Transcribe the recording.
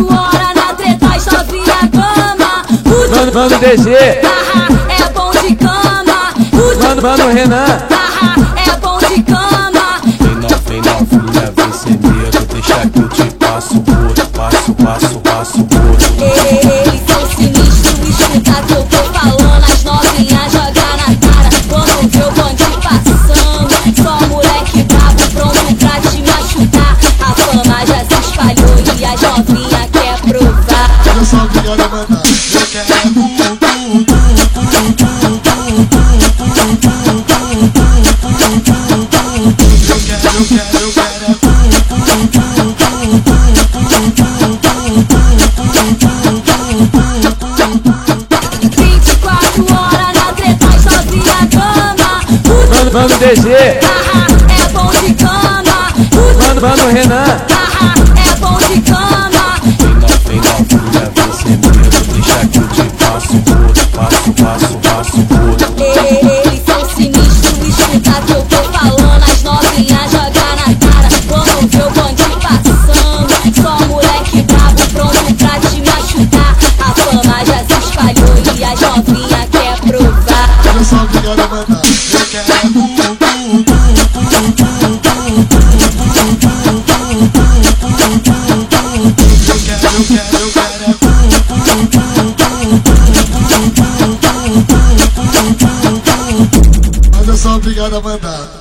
horas na treta, as novinha cama. Mano DG, é bom de cama. mano Renan, é bom de cama. Vem novinha, vem sem medo, deixa que eu te passo o ouro, passo o ouro. Eles são sinistros, escuta que eu tô falando. As novinhas jogar na cara quando vê o bonde passando. Só moleque brabo, pronto pra te machucar. A fama já se espalhou e as novinhas quer provar. Eu só quero mandar, eu quero mano DG, é bom de cama. mano Renan, é bom de cama. Vem novinha, vem sem medo, deixa que eu te passo o ouro, passo o ouro. Eles são sinistros, escuta que eu tô falando. As novinhas jogar na cara quando vê o bonde passando. Só moleque brabo, pronto pra te machucar. A fama já se espalhou e as novinhas quer provar. eu só quero mandar, eu quero Mas eu sou obrigado a mandar.